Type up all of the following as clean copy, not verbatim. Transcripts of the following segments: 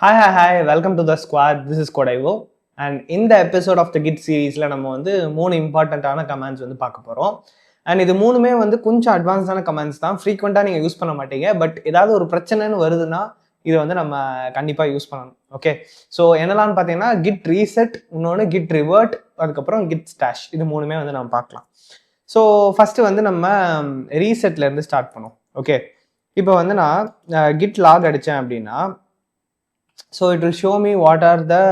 Hi, welcome to the squad. This is Kodaivo. And இந்த episode of the kid சீரீஸில் நம்ம வந்து 3 இம்பார்ட்டண்ட்டான கமெண்ட்ஸ் வந்து பார்க்க போகிறோம். அண்ட் இது மூணுமே வந்து கொஞ்சம் அட்வான்ஸான கமெண்ட்ஸ் தான். ஃப்ரீக்வெண்ட்டாக நீங்கள் யூஸ் பண்ண மாட்டீங்க. பட் ஏதாவது ஒரு பிரச்சனைன்னு வருதுன்னா இதை வந்து நம்ம கண்டிப்பாக யூஸ் பண்ணணும். ஓகே, ஸோ என்னெல்லாம் பார்த்தீங்கன்னா கிட் ரீசெட், இன்னொன்று கிட் ரிவர்ட், அதுக்கப்புறம் கிட் ஸ்டாஷ். இது மூணுமே வந்து நம்ம பார்க்கலாம். ஸோ ஃபஸ்ட்டு வந்து நம்ம ரீசெட்லேருந்து ஸ்டார்ட் பண்ணுவோம். ஓகே, இப்போ வந்து நான் கிட் லாக் அடித்தேன் அப்படின்னா so it will show me what are the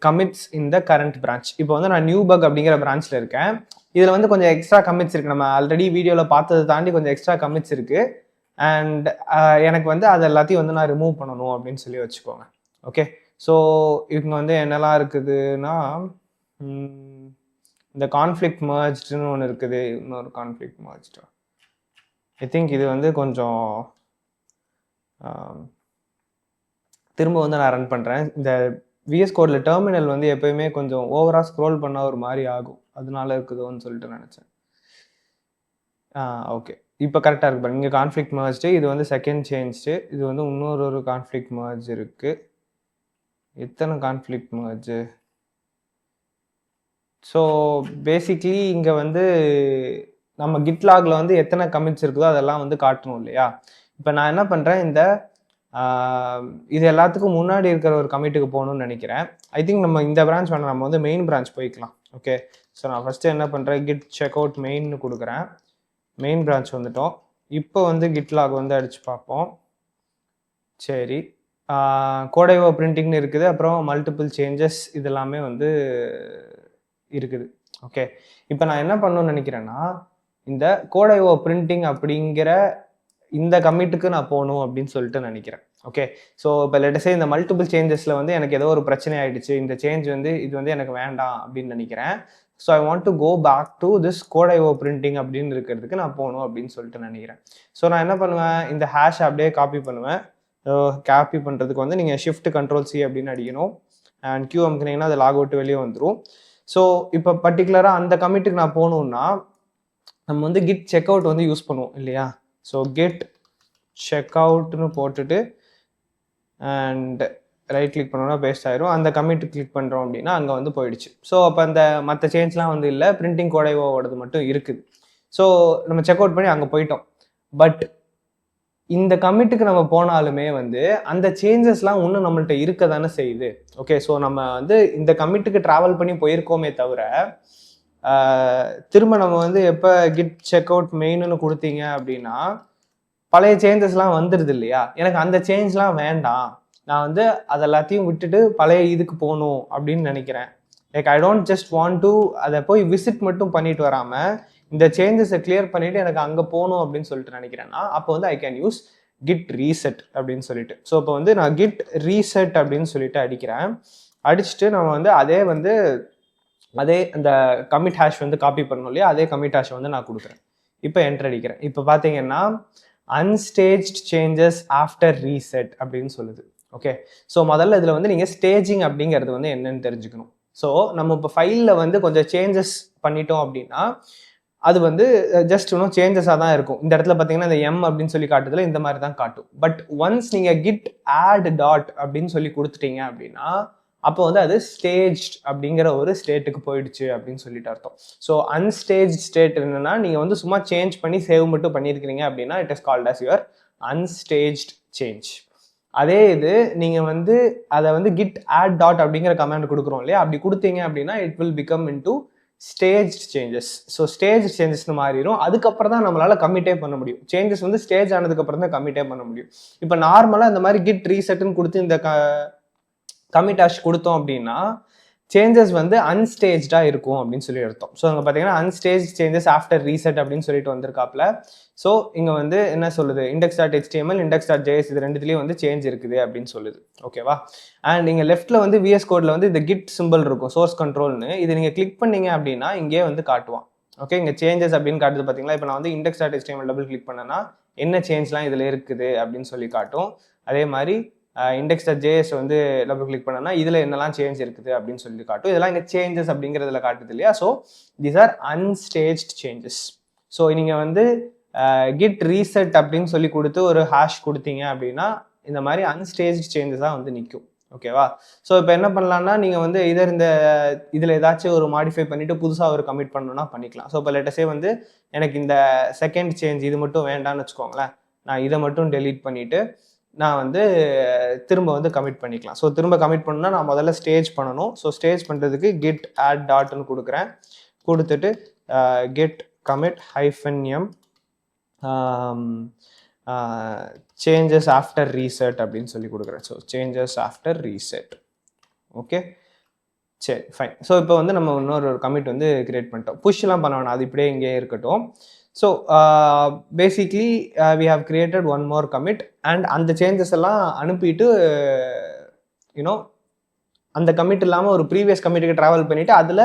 commits in the current branch. இப்போ வந்து நான் நியூ பக் அப்படிங்கிற பிரான்ச்ல இருக்கேன். இதில் வந்து கொஞ்சம் எக்ஸ்ட்ரா கமிட்ஸ் இருக்குது. நம்ம ஆல்ரெடி வீடியோவில் பார்த்ததை தாண்டி கொஞ்சம் எக்ஸ்ட்ரா கமிட்ஸ் இருக்குது. அண்ட் எனக்கு வந்து அது எல்லாத்தையும் வந்து நான் ரிமூவ் பண்ணணும் அப்படின்னு சொல்லி வச்சுக்கோங்க. ஓகே, ஸோ இவங்க வந்து என்னெல்லாம் இருக்குதுன்னா இந்த கான்ஃப்ளிக்ட் மர்ஜ்டுன்னு ஒன்று இருக்குது. இன்னொரு கான்ஃப்ளிக்ட் மர்ஜ்டு. ஐ திங்க் இது வந்து கொஞ்சம் திரும்ப வந்து நான் ரன் பண்ணுறேன். இந்த விஎஸ் கோடில் டெர்மினல் வந்து எப்போயுமே கொஞ்சம் ஓவராக ஸ்க்ரோல் பண்ணால் ஒரு மாதிரி ஆகும். அதனால இருக்குதோன்னு சொல்லிட்டு நினச்சேன். ஓகே, இப்போ கரெக்டாக இருக்கு பாருங்க. இங்கே கான்ஃப்ளிக்ட் மர்ஜ்டு, இது வந்து செகண்ட் சேஞ்ச்டு, இது வந்து இன்னொரு கான்ஃப்ளிக்ட் மர்ஜ் இருக்குது. எத்தனை கான்ஃப்ளிக்ட் மர்ஜு? ஸோ பேசிக்லி இங்கே வந்து நம்ம கிட்லாகில் வந்து எத்தனை கமிட்ஸ் இருக்குதோ அதெல்லாம் வந்து காட்டணும் இல்லையா? இப்போ நான் என்ன பண்ணுறேன், இந்த இது எல்லாத்துக்கும் முன்னாடி இருக்கிற ஒரு கமிட்டுக்கு போகணும்னு நினைக்கிறேன். ஐ திங்க் நம்ம இந்த பிரான்ச் வேணாம், நம்ம வந்து மெயின் பிரான்ச் போய்க்கலாம். ஓகே, ஸோ நான் ஃபஸ்ட்டு என்ன பண்ணுறேன், கிட் செக் அவுட் மெயின்னு கொடுக்குறேன். மெயின் பிரான்ச் வந்துட்டோம். இப்போ வந்து கிட்லாக் வந்து அடித்து பார்ப்போம். சரி, கோடைவோ பிரிண்டிங்னு இருக்குது, அப்புறம் மல்டிபிள் சேஞ்சஸ் இதெல்லாமே வந்து இருக்குது. ஓகே, இப்போ நான் என்ன பண்ணணும்னு நினைக்கிறேன்னா, இந்த கோடைவோ பிரிண்டிங் அப்படிங்கிற இந்த கமிட்டுக்கு நான் போகணும் அப்படின்னு சொல்லிட்டு நினைக்கிறேன். ஓகே, ஸோ இப்போ லெட்டஸே இந்த மல்டிபிள் சேஞ்சஸில் வந்து எனக்கு ஏதோ ஒரு பிரச்சனை ஆகிடுச்சு, இந்த சேஞ்ச் வந்து இது வந்து எனக்கு வேண்டாம் அப்படின்னு நினைக்கிறேன். So I want to go back to this கோடைவோ பிரிண்டிங் அப்படின்னு இருக்கிறதுக்கு நான் போகணும் அப்படின்னு சொல்லிட்டு நினைக்கிறேன். ஸோ நான் என்ன பண்ணுவேன், இந்த ஹேஷ் அப்படியே காப்பி பண்ணுவேன். காப்பி பண்ணுறதுக்கு வந்து நீங்கள் ஷிஃப்ட் கண்ட்ரோல் சி அப்படின்னு அடிக்கணும். அண்ட் கியூ அமுக்குனீங்கன்னா அது லாக் அவுட் வெளியே வந்துடும். ஸோ இப்போ பர்டிகுலராக அந்த கமிட்டுக்கு நான் போகணுன்னா நம்ம வந்து கிட் செக் அவுட் வந்து யூஸ் பண்ணுவோம் இல்லையா? ஸோ கெட் செக் அவுட்னு போட்டுட்டு அண்ட் ரைட் கிளிக் பண்ணோன்னா பேஸ்ட் ஆயிரும். அந்த கமிட் கிளிக் பண்ணுறோம் அப்படின்னா அங்கே வந்து போயிடுச்சு. ஸோ அப்போ அந்த மற்ற சேஞ்ச்லாம் வந்து இல்லை, பிரிண்டிங் கோடைவோடது மட்டும் இருக்குது. ஸோ நம்ம செக் அவுட் பண்ணி அங்கே போயிட்டோம். பட் இந்த கமிட்டுக்கு நம்ம போனாலுமே வந்து அந்த சேஞ்சஸ்லாம் இன்னும் நம்மள்ட்ட இருக்க தானே செய்யுது. ஓகே, ஸோ நம்ம வந்து இந்த கமிட்டுக்கு ட்ராவல் பண்ணி போயிருக்கோமே தவிர திரும்ப நம்ம வந்து எப்போ கிட் செக் அவுட் மெயின்னு கொடுத்தீங்க அப்படின்னா பழைய சேஞ்சஸ்லாம் வந்துடுது இல்லையா? எனக்கு அந்த சேஞ்ச்லாம் வேண்டாம், நான் வந்து அது எல்லாத்தையும் விட்டுட்டு பழைய இதுக்கு போகணும் அப்படின்னு நினைக்கிறேன். Like I don't just want to அதை போய் விசிட் மட்டும் பண்ணிட்டு வராமல் இந்த சேஞ்சஸை கிளியர் பண்ணிவிட்டு எனக்கு அங்கே போகணும் அப்படின்னு சொல்லிட்டு நினைக்கிறேன்னா அப்போ வந்து I can use git reset அப்படின்னு சொல்லிட்டு. ஸோ இப்போ வந்து நான் கிட் ரீசெட் அப்படின்னு சொல்லிட்டு அடிக்கிறேன். அடிச்சுட்டு நம்ம வந்து அதே அந்த கமிட் ஹேஷ் வந்து காப்பி பண்ணணும் இல்லையா? அதே கமிட் ஹேஷை வந்து நான் கொடுக்குறேன். இப்போ என்டர் அடிக்கிறேன். இப்போ பார்த்தீங்கன்னா அன்ஸ்டேஜ்ட் சேஞ்சஸ் ஆஃப்டர் ரீசெட் அப்படின்னு சொல்லுது. ஓகே, ஸோ முதல்ல இதில் வந்து நீங்கள் ஸ்டேஜிங் அப்படிங்கிறது வந்து என்னன்னு தெரிஞ்சுக்கணும். ஸோ நம்ம இப்போ ஃபைலில் வந்து கொஞ்சம் சேஞ்சஸ் பண்ணிட்டோம் அப்படின்னா அது வந்து ஜஸ்ட் இன்னும் சேஞ்சஸாக தான் இருக்கும். இந்த இடத்துல பார்த்தீங்கன்னா இந்த எம் அப்படின்னு சொல்லி காட்டுறதுல இந்த மாதிரி தான் காட்டும். பட் ஒன்ஸ் நீங்கள் கிட் ஆட் டாட் அப்படின்னு சொல்லி கொடுத்துட்டீங்க அப்படின்னா அப்போ வந்து அது ஸ்டேஜ் அப்படிங்கிற ஒரு ஸ்டேட்டுக்கு போயிடுச்சு அப்படின்னு சொல்லிட்டு அர்த்தம். ஸோ அன்ஸ்டேஜ் ஸ்டேட் என்னன்னா நீங்கள் வந்து சும்மா சேஞ்ச் பண்ணி சேவ் மட்டும் பண்ணியிருக்கிறீங்க அப்படின்னா it is called as your unstaged change. அதே இது நீங்கள் வந்து அதை வந்து கிட் ஆட் டாட் அப்படிங்கிற கமாண்ட் கொடுக்குறோம் இல்லையா? அப்படி கொடுத்தீங்க அப்படின்னா it will become into stage changes. So stage சேஞ்சஸ்னு மாறிடும். அதுக்கப்புறம் தான் நம்மளால கமிட்டே பண்ண முடியும். சேஞ்சஸ் வந்து ஸ்டேஜ் ஆனதுக்கப்புறம் தான் கமிட்டே பண்ண முடியும். இப்போ நார்மலாக இந்த மாதிரி கிட் ரீசெட்னு கொடுத்து இந்த கமிட் ஹேஷ் கொடுத்தோம் அப்படின்னா சேஞ்சஸ் வந்து அன்ஸ்டேஜாக இருக்கும் அப்படின்னு சொல்லி அர்த்தம். ஸோ அங்கே பார்த்தீங்கன்னா அன்ஸ்டேஜ் சேஞ்சஸ் ஆஃப்டர் ரீசெட் அப்படின்னு சொல்லிட்டு வந்திருக்காப்ல. ஸோ இங்கே வந்து என்ன சொல்லுது, index.html index.js இது ரெண்டுத்துலேயும் வந்து சேஞ்ச் இருக்குது அப்படின்னு சொல்லுது. ஓகேவா? அண்ட் இங்கே லெஃப்ட்டில் வந்து விஎஸ் கோடில் வந்து இந்த கிட் சிம்பிள் இருக்கும், சோர்ஸ் கண்ட்ரோல்னு. இது நீங்கள் கிளிக் பண்ணீங்க அப்படின்னா இங்கே வந்து காட்டுவான். ஓகே, இங்கே சேஞ்சஸ் அப்படின்னு காட்டுது பார்த்தீங்களா? இப்போ நான் வந்து index.html டபுள் கிளிக் பண்ணேன்னா என்ன சேஞ்ச்லாம் இதில் இருக்குது அப்படின்னு சொல்லி காட்டும். அதே மாதிரி index.js வந்து டபுள் கிளிக் பண்ணனா இதில் என்னெல்லாம் சேஞ்ச் இருக்குது அப்படின்னு சொல்லி காட்டும். இதெல்லாம் இங்கே சேஞ்சஸ் அப்படிங்கிறதுல காட்டுது இல்லையா? So these are unstaged changes. So நீங்கள் வந்து கிட் ரீசெட் அப்படின்னு சொல்லி கொடுத்து ஒரு ஹேஷ் கொடுத்தீங்க அப்படின்னா இந்த மாதிரி அன்ஸ்டேஜ் சேஞ்சஸாக வந்து நிற்கும். ஓகேவா? ஸோ இப்போ என்ன பண்ணலாம்னா நீங்கள் வந்து இதர் இந்த இதில் ஏதாச்சும் ஒரு மாடிஃபை பண்ணிவிட்டு புதுசாக ஒரு கமிட் பண்ணணும்னா பண்ணிக்கலாம். ஸோ இப்போ லெட்டஸே வந்து எனக்கு இந்த செகண்ட் சேஞ்ச் இது மட்டும் வேண்டாம்னு வச்சுக்கோங்களேன். நான் இதை மட்டும் டெலீட் பண்ணிவிட்டு நான் வந்து திரும்ப வந்து கமிட் பண்ணிக்கலாம். ஸோ திரும்ப கமிட் பண்ணணும்னா நான் முதல்ல ஸ்டேஜ் பண்ணணும். ஸோ ஸ்டேஜ் பண்ணுறதுக்கு git add டாட்னு கொடுக்குறேன். கொடுத்துட்டு git commit -m changes after reset அப்படின்னு சொல்லி கொடுக்குறேன். So changes after reset. Okay, சரி ஃபைன். ஸோ இப்போ வந்து நம்ம இன்னொரு கமிட் வந்து கிரியேட் பண்ணிட்டோம். புஷ்லாம் பண்ண வேணாம், அது இப்படியே இங்கே இருக்கட்டும். So basically we have created one more commit and அந்த சேஞ்சஸ் எல்லாம் அனுப்பிட்டு யூனோ அந்த கமிட் இல்லாமல் ஒரு ப்ரீவியஸ் கமிட்டுக்கு ட்ராவல் பண்ணிவிட்டு அதில்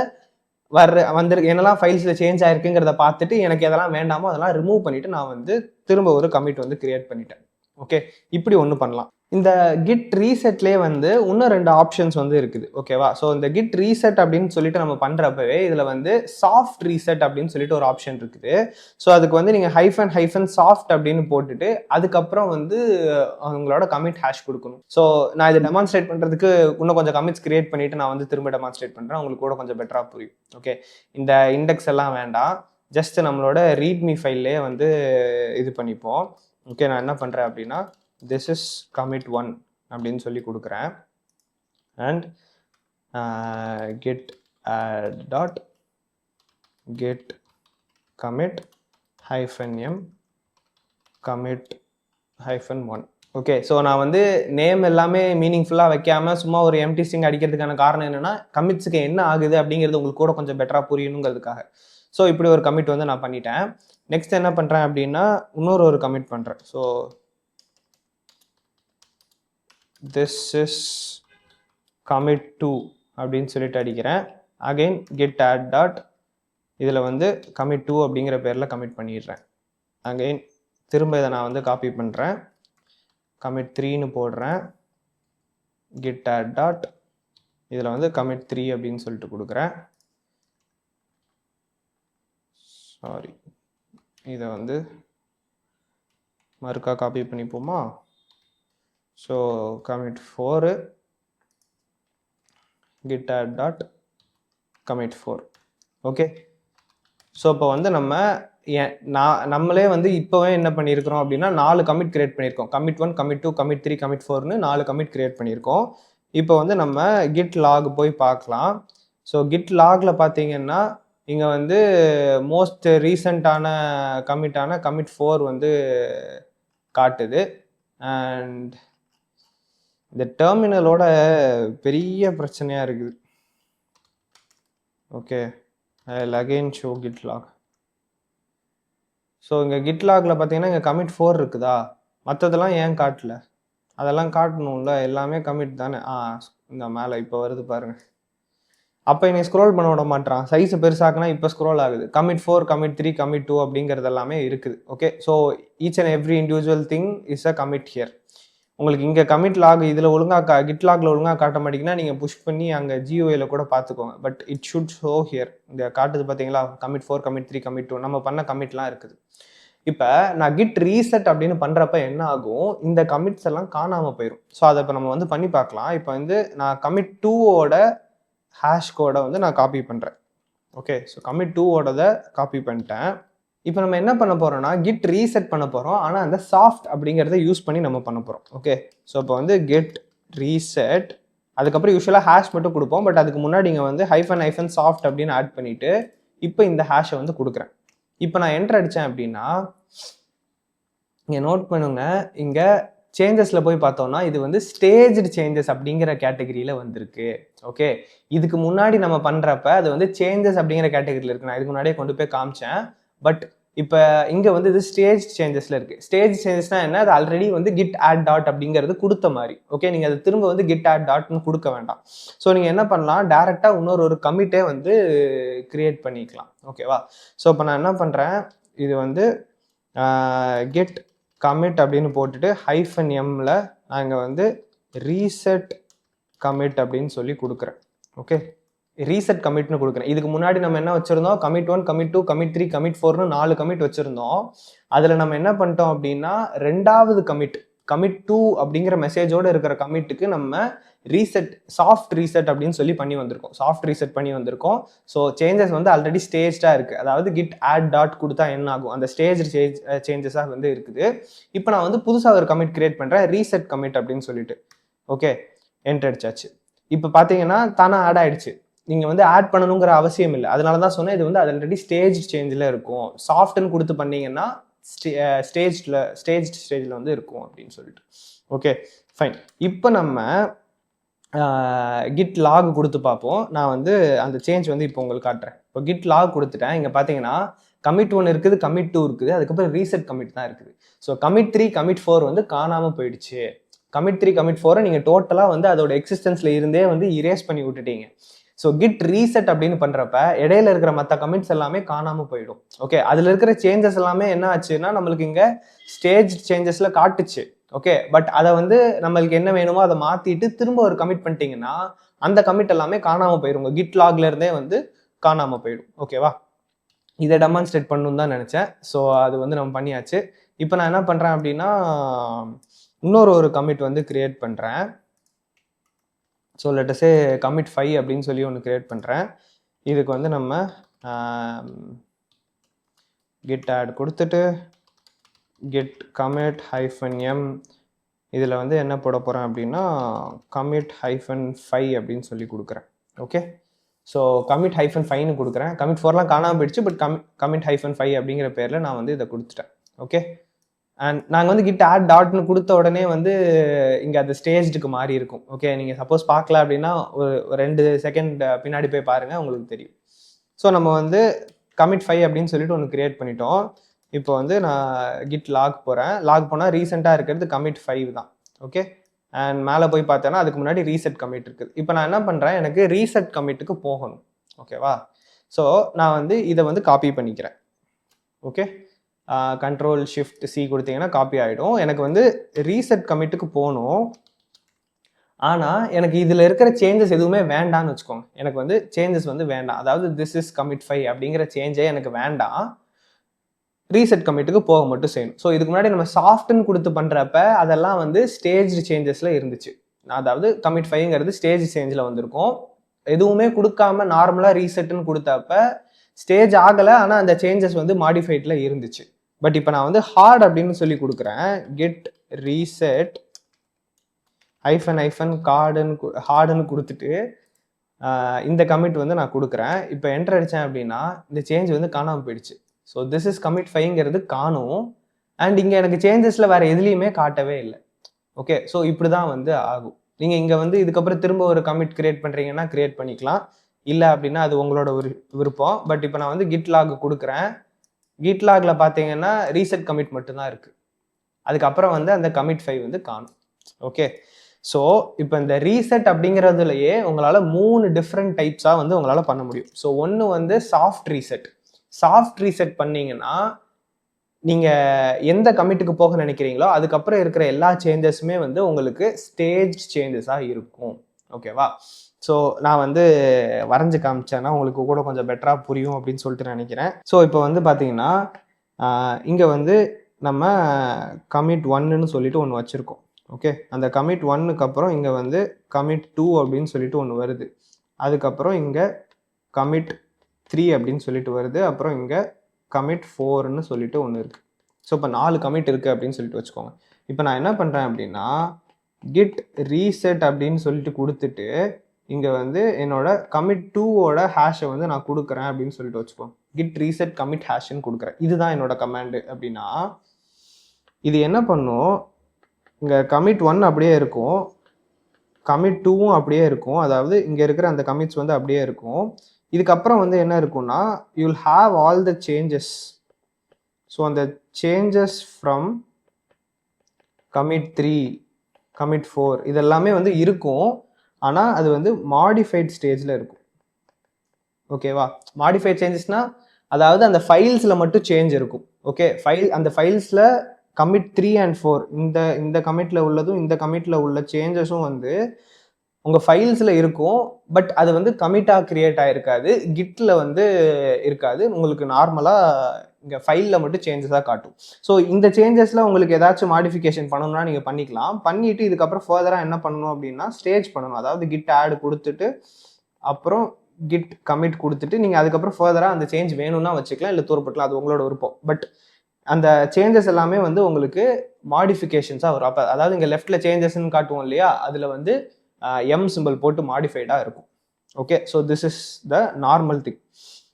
வந்திருக்கு என்னெல்லாம் ஃபைல்ஸில் சேஞ்ச் ஆயிருக்குங்கிறத பார்த்துட்டு எனக்கு எதெல்லாம் வேண்டாமோ அதெல்லாம் ரிமூவ் பண்ணிவிட்டு நான் வந்து திரும்ப ஒரு கமிட் வந்து கிரியேட் பண்ணிட்டேன். ஓகே, இப்படி ஒன்று பண்ணலாம். இந்த கிட் ரீசெட்லேயே வந்து இன்னும் 2 ஆப்ஷன்ஸ் வந்து இருக்குது. ஓகேவா? ஸோ இந்த கிட் ரீசெட் அப்படின்னு சொல்லிட்டு நம்ம பண்ணுறப்பவே இதில் வந்து சாஃப்ட் ரீசெட் அப்படின்னு சொல்லிட்டு ஒரு ஆப்ஷன் இருக்குது. ஸோ அதுக்கு வந்து நீங்கள் ஹைஃபன் சாஃப்ட் அப்படின்னு போட்டுட்டு அதுக்கப்புறம் வந்து உங்களோட கமிட் ஹேஷ் கொடுக்கணும். ஸோ நான் இதை டெமான்ஸ்ட்ரேட் பண்ணுறதுக்கு இன்னும் கொஞ்சம் கமிட்ஸ் கிரியேட் பண்ணிட்டு நான் வந்து திரும்ப டெமான்ஸ்ட்ரேட் பண்ணுறேன். உங்களுக்கு கூட கொஞ்சம் பெட்டராக புரியும். ஓகே, இந்த இண்டெக்ஸ் எல்லாம் வேண்டாம், ஜஸ்ட் நம்மளோட ரீட்மி ஃபைல்லே வந்து இது பண்ணிப்போம். ஓகே, நான் என்ன பண்ணுறேன் அப்படின்னா this is commit 1 அப்படின்னு சொல்லி கொடுக்குறேன். and git add dot git commit -m commit -1. Okay, so நான் வந்து நேம் எல்லாமே மீனிங்ஃபுல்லாக வைக்காம சும்மா ஒரு எம்டி ஸ்ட்ரிங் அடிக்கிறதுக்கான காரணம் என்னன்னா கமிட்ஸுக்கு என்ன ஆகுது அப்படிங்கிறது உங்களுக்கு கூட கொஞ்சம் பெட்டராக புரியணுங்கிறதுக்காக. ஸோ இப்படி ஒரு கமிட் வந்து நான் பண்ணிட்டேன். நெக்ஸ்ட் என்ன பண்ணுறேன் அப்படின்னா இன்னொரு கமிட் பண்ணுறேன். ஸோ this is commit 2 அப்படின்னு சொல்லிட்டு அடிக்கிறேன். அகைன் git add dot இதில் வந்து commit 2 அப்படிங்கிற பேரில் கமிட் பண்ணிடுறேன். அகைன் திரும்ப இதை நான் வந்து காப்பி பண்ணுறேன், commit 3ன்னு போடுறேன். git add dot இதில் வந்து commit 3 அப்படின்னு சொல்லிட்டு கொடுக்குறேன். சாரி, இதை வந்து மறுக்கா காப்பி பண்ணிப்போமா? So commit 4 git add dot commit 4. Okay, so இப்போ வந்து நம்மளே வந்து இப்போவே என்ன பண்ணியிருக்கிறோம் அப்படின்னா 4 கமிட் கிரியேட் பண்ணியிருக்கோம். commit 1 commit 2 commit 3 commit 4ன்னு 4 கமிட் கிரியேட் பண்ணியிருக்கோம். இப்போ வந்து நம்ம git log போய் பார்க்கலாம். ஸோ git logல பார்த்தீங்கன்னா இங்கே வந்து மோஸ்ட் ரீசண்டான கமிட்டான commit 4 வந்து காட்டுது. அண்ட் இந்த டெர்மினலோட பெரிய பிரச்சனையாக இருக்குது. Okay, again show git log. So இங்கே git logல பார்த்தீங்கன்னா இங்கே commit 4 இருக்குதா, மற்றதெல்லாம் ஏன் காட்டல? அதெல்லாம் காட்டணும்ல, எல்லாமே கமிட் தானே. இந்த மேலே இப்போ வருது பாருங்கள். அப்போ என்னை ஸ்க்ரோல் பண்ண விட மாட்டான், சைஸை பெருசாக்குனா இப்போ ஸ்க்ரோல் ஆகுது. commit 4 commit 3 commit 2 அப்படிங்கிறது எல்லாமே இருக்குது. Okay, so each and every individual thing is a commit here. உங்களுக்கு இங்கே கமிட் லாக் இதில் ஒழுங்காக git logல ஒழுங்காக காட்ட மாட்டீங்கன்னா நீங்கள் புஷ் பண்ணி அங்கே GUIல கூட பார்த்துக்கோங்க. But it should show here. இந்த காட்டுது பார்த்தீங்களா, commit 4 commit 3 commit 2 நம்ம பண்ண கமிட்லாம் இருக்குது. இப்போ நான் git ரீசெட் அப்படின்னு பண்ணுறப்ப என்ன ஆகும், இந்த கமிட்ஸ் எல்லாம் காணாமல் போயிடும். ஸோ அதை இப்போ நம்ம வந்து பண்ணி பார்க்கலாம். இப்போ வந்து நான் commit 2ஓட ஹேஷ் கோடை வந்து நான் காப்பி பண்ணுறேன். ஓகே, ஸோ commit 2ஓடதை காப்பி பண்ணிட்டேன். இப்போ நம்ம என்ன பண்ண போகிறோம்னா git ரீசெட் பண்ண போகிறோம். ஆனால் அந்த சாஃப்ட் அப்படிங்கிறத யூஸ் பண்ணி நம்ம பண்ண போகிறோம். ஓகே, ஸோ இப்போ வந்து git ரீசெட், அதுக்கப்புறம் யூஸ்வலாக ஹேஷ் மட்டும் கொடுப்போம். பட் அதுக்கு முன்னாடி இங்கே வந்து ஹைஃபன் சாஃப்ட் அப்படின்னு ஆட் பண்ணிவிட்டு இப்போ இந்த ஹேஷை வந்து கொடுக்குறேன். இப்போ நான் என்டர் அடித்தேன் அப்படின்னா இங்கே நோட் பண்ணுங்க, இங்கே சேஞ்சஸில் போய் பார்த்தோம்னா இது வந்து ஸ்டேஜ்டு சேஞ்சஸ் அப்படிங்கிற கேட்டகரியில் வந்திருக்கு. ஓகே, இதுக்கு முன்னாடி நம்ம பண்ணுறப்ப அது வந்து சேஞ்சஸ் அப்படிங்கிற கேட்டகரியில் இருக்குது. நான் இதுக்கு முன்னாடியே கொண்டு போய் காமிச்சேன். பட் இப்போ இங்கே வந்து இது ஸ்டேஜ் சேஞ்சஸில் இருக்குது. ஸ்டேஜ் சேஞ்சஸ்னால் என்ன, அது ஆல்ரெடி வந்து git add dot அப்படிங்கிறது கொடுத்த மாதிரி. ஓகே, நீங்கள் அது திரும்ப வந்து git add dotன்னு கொடுக்க வேண்டாம். ஸோ நீங்கள் என்ன பண்ணலாம், டேரெக்டாக இன்னொரு கமிட்டே வந்து கிரியேட் பண்ணிக்கலாம். ஓகேவா? ஸோ இப்போ நான் என்ன பண்ணுறேன், இது வந்து git commit அப்படின்னு போட்டுட்டு -mல நான் இங்கே வந்து ரீசெட் கமிட் அப்படின்னு சொல்லி கொடுக்குறேன். ஓகே, ரீசெட் கமிட்னு கொடுக்குறேன். இதுக்கு முன்னாடி நம்ம என்ன வச்சுருந்தோம், commit 1 commit 2 commit 3 commit 4ன்னு 4 கமிட் வச்சுருந்தோம். அதில் நம்ம என்ன பண்ணிட்டோம் அப்படின்னா 2வது கமிட் கமிட் டூ அப்படிங்கிற மெசேஜோட இருக்கிற கமிட்டுக்கு நம்ம ரீசெட் சாஃப்ட் ரீசெட் அப்படின்னு சொல்லி பண்ணி வந்திருக்கோம். சாஃப்ட் ரீசெட் பண்ணி வந்திருக்கோம். ஸோ சேஞ்சஸ் வந்து ஆல்ரெடி ஸ்டேஜ்டா இருக்கு. அதாவது git add டாட் கொடுத்தா என்ன ஆகும், அந்த ஸ்டேஜ் சேஞ்சஸாக வந்து இருக்குது. இப்போ நான் வந்து புதுசாக ஒரு கமிட் கிரியேட் பண்றேன், ரீசெட் கமிட் அப்படின்னு சொல்லிட்டு. ஓகே, என்டர் அடிச்சாச்சு. இப்போ பார்த்தீங்கன்னா தானே ஆட் ஆயிடுச்சு. நீங்க வந்து ஆட் பண்ணணுங்கிற அவசியம் இல்லை. அதனால தான் சொன்னேன், இது வந்து ஆல்ரெடி ஸ்டேஜ் சேஞ்சில் இருக்கும். சாஃப்ட்னு கொடுத்து பண்ணீங்கன்னா ஸ்டேஜில் வந்து இருக்கும் அப்படின்னு சொல்லிட்டு. Okay fine. இப்போ நம்ம கிட் லாக் கொடுத்து பார்ப்போம். நான் வந்து அந்த சேஞ்ச் வந்து இப்போ உங்களுக்கு காட்டுறேன். இப்போ கிட் லாக் கொடுத்துட்டேன். இங்கே பார்த்தீங்கன்னா கமிட் 1 இருக்குது, கமிட் 2 இருக்குது, அதுக்கப்புறம் ரீசெட் கமிட் தான் இருக்குது. ஸோ கமிட் 3 கமிட் 4 வந்து காணாமல் போயிடுச்சு. கமிட் 3 கமிட் 4 நீங்கள் டோட்டலாக வந்து அதோட எக்ஸிஸ்டன்ஸில் இருந்தே வந்து இரேஸ் பண்ணி விட்டுட்டீங்க. ஸோ கிட் ரீசெட் அப்படின்னு பண்ணுறப்ப இடையில இருக்கிற மற்ற கமிட்ஸ் எல்லாமே காணாமல் போயிடும். ஓகே, அதில் இருக்கிற சேஞ்சஸ் எல்லாமே என்ன ஆச்சுன்னா நம்மளுக்கு இங்கே ஸ்டேஜ் சேஞ்சஸில் காட்டுச்சு. ஓகே, பட் அதை வந்து நம்மளுக்கு என்ன வேணுமோ அதை மாற்றிட்டு திரும்ப ஒரு கமிட் பண்ணிட்டீங்கன்னா அந்த கமிட் எல்லாமே காணாமல் போயிடும். உங்கள் கிட் லாக்ல இருந்தே வந்து காணாமல் போயிடும். ஓகேவா, இதை டெமான்ஸ்ட்ரேட் பண்ணணும்னு தான் நினச்சேன். ஸோ அது வந்து நம்ம பண்ணியாச்சு. இப்போ நான் என்ன பண்ணுறேன் அப்படின்னா இன்னொரு கமிட் வந்து கிரியேட் பண்ணுறேன். ஸோ லெட்டஸே கமிட் 5 அப்படின்னு சொல்லி ஒன்று கிரியேட் பண்ணுறேன். இதுக்கு வந்து நம்ம git add கொடுத்துட்டு git commit -m இதில் வந்து என்ன போட போகிறேன் அப்படின்னா commit -5 அப்படின்னு சொல்லி கொடுக்குறேன். ஓகே, ஸோ commit -5ன்னு கொடுக்குறேன். commit 4லாம் காணாமல் போயிடுச்சு, பட் commit -5 அப்படிங்கிற பேரில் நான் வந்து இதை கொடுத்துட்டேன். ஓகே, அண்ட் நாங்கள் வந்து git add டாட்னு கொடுத்த உடனே வந்து இங்கே அது ஸ்டேஜ்டுக்கு மாறி இருக்கும். ஓகே, நீங்கள் சப்போஸ் பார்க்கல அப்படின்னா ஒரு 2 செகண்ட் பின்னாடி போய் பாருங்கள், உங்களுக்கு தெரியும். ஸோ நம்ம வந்து commit 5 அப்படின்னு சொல்லிட்டு ஒன்று கிரியேட் பண்ணிட்டோம். இப்போ வந்து நான் கிட் லாக் போகிறேன். லாக் போனால் ரீசெண்டாக இருக்கிறது கமிட் 5 தான். ஓகே, அண்ட் மேலே போய் பார்த்தேன்னா அதுக்கு முன்னாடி ரீசெட் கமிட் இருக்குது. இப்போ நான் என்ன பண்ணுறேன், எனக்கு ரீசெட் கமிட்டுக்கு போகணும். ஓகேவா, ஸோ நான் வந்து இதை வந்து காப்பி பண்ணிக்கிறேன். ஓகே, Ctrl+Shift+C கொடுத்தீங்கன்னா காப்பி ஆகிடும். எனக்கு வந்து ரீசெட் கமிட்டுக்கு போகணும். ஆனால் எனக்கு இதில் இருக்கிற சேஞ்சஸ் எதுவுமே வேண்டான்னு வச்சுக்கோங்க. எனக்கு வந்து சேஞ்சஸ் வந்து வேண்டாம். அதாவது this is commit 5 அப்படிங்கிற சேஞ்சே எனக்கு வேண்டாம். ரீசெட் கமிட்டுக்கு போக மட்டும் செய்யணும். ஸோ இதுக்கு முன்னாடி நம்ம சாஃப்ட்னு கொடுத்து பண்ணுறப்ப அதெல்லாம் வந்து ஸ்டேஜ் சேஞ்சஸில் இருந்துச்சு. அதாவது கமிட் 5ங்கிறது ஸ்டேஜ் சேஞ்சில் வந்திருக்கும். எதுவுமே கொடுக்காம நார்மலாக ரீசெட்னு கொடுத்தப்ப ஸ்டேஜ் ஆகலை, ஆனால் அந்த சேஞ்சஸ் வந்து மாடிஃபைடில் இருந்துச்சு. பட் இப்போ நான் வந்து ஹார்ட் அப்படின்னு சொல்லி கொடுக்குறேன். git reset ஹார்டுன்னு கொடுத்துட்டு இந்த கமிட் வந்து நான் கொடுக்குறேன். இப்போ என்டர் அடித்தேன் அப்படின்னா இந்த சேஞ்ச் வந்து காணாமல் போயிடுச்சு. ஸோ திஸ் இஸ் கமிட் 5ங்கிறது காணும். அண்ட் இங்கே எனக்கு சேஞ்சஸில் வேறு எதுலேயுமே காட்டவே இல்லை. ஓகே, ஸோ இப்படி தான் வந்து ஆகும். நீங்கள் இங்கே வந்து இதுக்கப்புறம் திரும்ப ஒரு கமிட் கிரியேட் பண்ணுறீங்கன்னா கிரியேட் பண்ணிக்கலாம், இல்லை அப்படின்னா அது உங்களோட ஒரு விருப்பம். பட் இப்போ நான் வந்து கிட் லாக் கொடுக்குறேன். கிட் லாக்ல பார்த்தீங்கன்னா ரீசெட் கமிட் மட்டும்தான் இருக்குது. அதுக்கப்புறம் வந்து அந்த கமிட் 5 வந்து காணும். ஓகே, ஸோ இப்போ இந்த ரீசெட் அப்படிங்கிறதுலையே உங்களால் 3 டிஃப்ரெண்ட் டைப்ஸாக வந்து உங்களால் பண்ண முடியும். ஸோ ஒன்று வந்து சாஃப்ட் ரீசெட். சாஃப்ட் ரீசெட் பண்ணீங்கன்னா நீங்கள் எந்த கமிட்டுக்கு போக நினைக்கிறீங்களோ அதுக்கப்புறம் இருக்கிற எல்லா சேஞ்சஸுமே வந்து உங்களுக்கு ஸ்டேஜ் சேஞ்சஸாக இருக்கும். ஓகேவா, ஸோ நான் வந்து வரைஞ்சி காமிச்சேன்னா உங்களுக்கு கூட கொஞ்சம் பெட்டராக புரியும் அப்படின்னு சொல்லிட்டு நினைக்கிறேன். ஸோ இப்போ வந்து பார்த்தீங்கன்னா இங்கே வந்து நம்ம கமிட் 1ன்னு சொல்லிட்டு ஒன்று வச்சுருக்கோம். ஓகே, அந்த கமிட் 1க்கு அப்புறம் இங்கே வந்து கமிட் 2 அப்படின்னு சொல்லிட்டு ஒன்று வருது. அதுக்கப்புறம் இங்கே கமிட் 3 அப்படின்னு சொல்லிட்டு வருது. அப்புறம் இங்கே கமிட் 4ன்னு சொல்லிட்டு ஒன்று இருக்குது. ஸோ இப்போ 4 கமிட் இருக்குது அப்படின்னு சொல்லிட்டு வச்சுக்கோங்க. இப்போ நான் என்ன பண்ணுறேன் அப்படின்னா கிட் ரீசெட் அப்படின்னு சொல்லிட்டு கொடுத்துட்டு இங்கே வந்து என்னோட கமிட் 2ஓட ஹேஷை வந்து நான் கொடுக்குறேன் அப்படின்னு சொல்லிட்டு வச்சுக்கோங்க. கிட் ரீசெட் கமிட் ஹேஷ்ன்னு கொடுக்குறேன். இதுதான் என்னோட கமாண்டு. அப்படின்னா இது என்ன பண்ணும், இங்கே கமிட் 1 அப்படியே இருக்கும், கமிட் 2வும் அப்படியே இருக்கும். அதாவது இங்கே இருக்கிற அந்த கமிட்ஸ் வந்து அப்படியே இருக்கும். இதுக்கப்புறம் வந்து என்ன இருக்குன்னா you'll have all the changes. So அந்த சேஞ்சஸ் ஃப்ரம் கமிட் 3 கமிட் 4 இதெல்லாமே வந்து இருக்கும். ஆனால் அது வந்து மாடிஃபைட் ஸ்டேஜில் இருக்கும். ஓகேவா, மாடிஃபைட் சேஞ்சஸ்னா அதாவது அந்த ஃபைல்ஸில் மட்டும் சேஞ்ச் இருக்கும். ஓகே, அந்த ஃபைல்ஸில் கமிட் 3 and 4 இந்த கமிட்டில் உள்ளதும் இந்த கமிட்டில் உள்ள சேஞ்சஸும் வந்து உங்கள் ஃபைல்ஸில் இருக்கும். பட் அது வந்து கமிட்டாக கிரியேட் ஆகிருக்காது, கிட்டில் வந்து இருக்காது. உங்களுக்கு நார்மலாக இங்கே ஃபைலில் மட்டும் சேஞ்சஸாக காட்டும். ஸோ இந்த சேஞ்சஸில் உங்களுக்கு ஏதாச்சும் மாடிஃபிகேஷன் பண்ணணும்னா நீங்கள் பண்ணிக்கலாம். பண்ணிவிட்டு இதுக்கப்புறம் ஃபர்தராக என்ன பண்ணணும் அப்படின்னா ஸ்டேஜ் பண்ணணும். அதாவது கிட் ஆட் கொடுத்துட்டு அப்புறம் கிட் கமிட் கொடுத்துட்டு நீங்கள் அதுக்கப்புறம் ஃபர்தராக அந்த சேஞ்ச் வேணும்னா வச்சுக்கலாம், இல்லை தூரப்பட்டலாம், அது உங்களோட விருப்பம். பட் அந்த சேஞ்சஸ் எல்லாமே வந்து உங்களுக்கு மாடிஃபிகேஷன்ஸாக வரும். அப்போ அதாவது இங்கே லெஃப்டில் சேஞ்சஸ்ன்னு காட்டுவோம் இல்லையா, அதில் வந்து எம் சிம்பிள் போட்டு மாடிஃபைடாக இருக்கும். Okay, so this is the normal thing.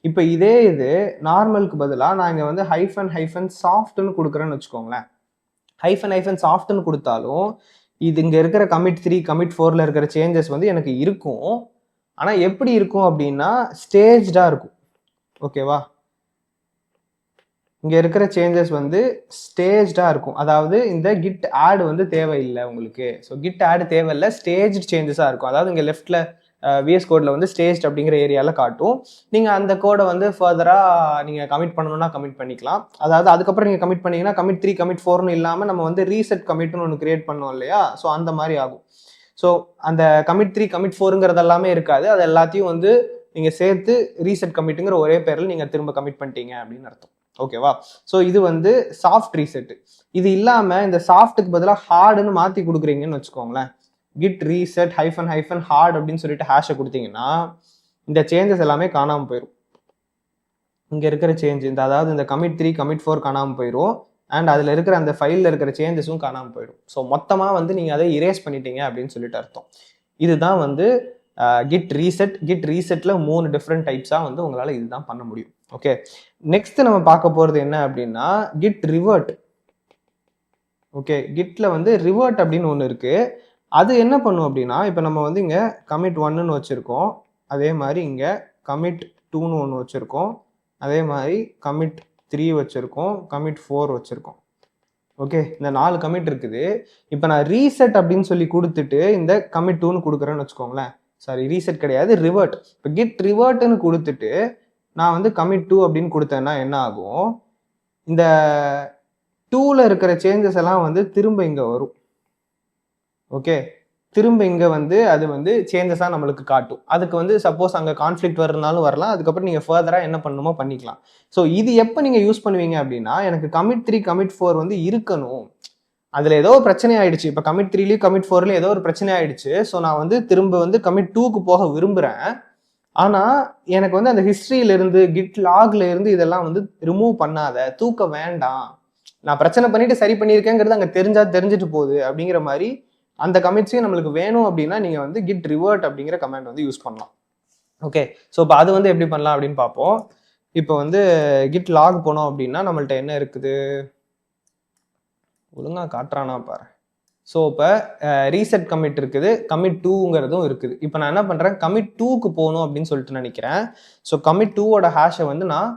இப்போ இதே இது நார்மலுக்கு பதிலாக நான் இங்கே வந்து ஹைஃபன் சாஃப்ட்னு கொடுக்குறேன்னு வச்சுக்கோங்களேன். ஹைஃபன் சாஃப்ட்னு கொடுத்தாலும் இது இங்கே இருக்கிற கமிட் 3 கமிட் 4ல் இருக்கிற சேஞ்சஸ் வந்து எனக்கு இருக்கும். ஆனால் எப்படி இருக்கும் அப்படின்னா ஸ்டேஜ்டாக இருக்கும். ஓகேவா, இங்கே இருக்கிற சேஞ்சஸ் வந்து ஸ்டேஜ்டாக இருக்கும். அதாவது இந்த கிட் ஆட் வந்து தேவையில்லை உங்களுக்கு. ஸோ கிட் ஆட் தேவையில்லை, ஸ்டேஜ் சேஞ்சஸாக இருக்கும். அதாவது இங்கே லெஃப்டில் விஎஸ் கோடில் வந்து ஸ்டேஜ் அப்படிங்கிற ஏரியாவில் காட்டும். நீங்கள் அந்த கோடை வந்து ஃபர்தராக நீங்கள் கமிட் பண்ணணும்னா கமிட் பண்ணிக்கலாம். அதாவது அதுக்கப்புறம் நீங்கள் கமிட் பண்ணிங்கன்னா கமிட் 3 கமிட் 4னு இல்லாமல் நம்ம வந்து ரீசெட் கமிட்னு ஒன்று கிரியேட் பண்ணோம் இல்லையா, ஸோ அந்த மாதிரி ஆகும். ஸோ அந்த கமிட் 3 கமிட் 4ங்கிறது எல்லாமே இருக்காது. அது எல்லாத்தையும் வந்து நீங்கள் சேர்த்து ரீசெட் கமிட்டுங்கிற ஒரே பேரில் நீங்கள் திரும்ப கமிட் பண்ணிட்டீங்க அப்படின்னு அர்த்தம். ஓகேவா, ஸோ இது வந்து சாஃப்ட் ரீசெட்டு. இது இல்லாமல் இந்த சாஃப்ட்டுக்கு பதிலாக ஹார்டுன்னு மாற்றி கொடுக்குறீங்கன்னு வச்சுக்கோங்களேன். கிட் ரீசெட் ஹைஃபன் ஹார்ட் அப்படின்னு சொல்லிட்டு ஹேஷை கொடுத்தீங்கன்னா இந்த சேஞ்சஸ் எல்லாமே காணாமல் போயிடும். இங்கே இருக்கிற சேஞ்ச் அதாவது இந்த கமிட் 3 கமிட் 4 காணாமல் போயிடும். அண்ட் அதில் இருக்கிற அந்த ஃபைலில் இருக்கிற சேஞ்சஸும் காணாமல் போயிடும். ஸோ மொத்தமாக வந்து நீங்கள் அதை இரேஸ் பண்ணிட்டீங்க அப்படின்னு சொல்லிட்டு அர்த்தம். இதுதான் வந்து கிட் ரீசெட். கிட் ரீசெட்டில் 3 டிஃப்ரெண்ட் டைப்ஸாக வந்து உங்களால் இதுதான் பண்ண முடியும். ஓகே, நெக்ஸ்ட் நம்ம பார்க்க போகிறது என்ன அப்படின்னா கிட் ரிவர்ட். ஓகே, கிட்ல வந்து ரிவர்ட் அப்படின்னு ஒன்று இருக்குது. அது என்ன பண்ணும் அப்படின்னா இப்போ நம்ம வந்து இங்கே கமிட் 1ன்னு வச்சுருக்கோம், அதே மாதிரி இங்கே கமிட் 2ன்னு ஒன்று வச்சுருக்கோம், அதே மாதிரி கமிட் 3 வச்சுருக்கோம், கமிட் 4 வச்சுருக்கோம். ஓகே, இந்த 4 கமிட் இருக்குது. இப்போ நான் ரீசெட் அப்படின்னு சொல்லி கொடுத்துட்டு இந்த கமிட் 2ன்னு கொடுக்குறேன்னு வச்சுக்கோங்களேன். சாரி, ரீசெட் கிடையாது, ரிவர்ட். இப்போ கிட் ரிவர்ட்னு கொடுத்துட்டு நான் வந்து கமிட் 2 அப்படின்னு கொடுத்தேன்னா என்ன ஆகும், இந்த 2ல இருக்கிற சேஞ்சஸ் எல்லாம் வந்து திரும்ப இங்கே வரும். ஓகே, திரும்ப இங்கே வந்து அது வந்து சேஞ்சஸாக நம்மளுக்கு காட்டும். அதுக்கு வந்து சப்போஸ் அங்கே கான்ஃப்ளிக்ட் வரனாலும் வரலாம். அதுக்கப்புறம் நீங்கள் ஃபர்தராக என்ன பண்ணணுமோ பண்ணிக்கலாம். ஸோ இது எப்போ நீங்கள் யூஸ் பண்ணுவீங்க அப்படின்னா எனக்கு கமிட் 3 கமிட் 4 வந்து இருக்கணும், அதில் ஏதோ பிரச்சனை ஆயிடுச்சு. இப்போ கமிட் 3லையும் கமிட் 4லையும் ஏதோ ஒரு பிரச்சனை ஆயிடுச்சு. ஸோ நான் வந்து திரும்ப வந்து கமிட் 2க்கு போக விரும்புகிறேன். ஆனால் எனக்கு வந்து அந்த ஹிஸ்ட்ரியிலிருந்து கிட் லாக்ல இருந்து இதெல்லாம் வந்து ரிமூவ் பண்ணாத, தூக்க வேண்டாம், நான் பிரச்சனை பண்ணிட்டு சரி பண்ணியிருக்கேங்கிறது அங்கே தெரிஞ்சுட்டு போகுது அப்படிங்கிற மாதிரி அந்த கமிட்ஸையும் நம்மளுக்கு வேணும் அப்படின்னா நீங்கள் வந்து கிட் ரிவர்ட் அப்படிங்கிற கமெண்ட் வந்து யூஸ் பண்ணலாம். ஓகே, ஸோ இப்போ அது வந்து எப்படி பண்ணலாம் அப்படின்னு பார்ப்போம். இப்போ வந்து கிட் லாக் போனோம் அப்படின்னா நம்மள்ட்ட என்ன இருக்குது, ஒழுங்காக காட்டுறானா பாரு. ஸோ இப்போ ரீசெட் கமிட் இருக்குது, கமிட் 2ங்கிறதும் இருக்குது. இப்போ நான் என்ன பண்ணுறேன், கமிட் 2க்கு போகணும் அப்படின்னு சொல்லிட்டு நினைக்கிறேன். ஸோ கமிட் 2ஓட ஹேஷை வந்து நான்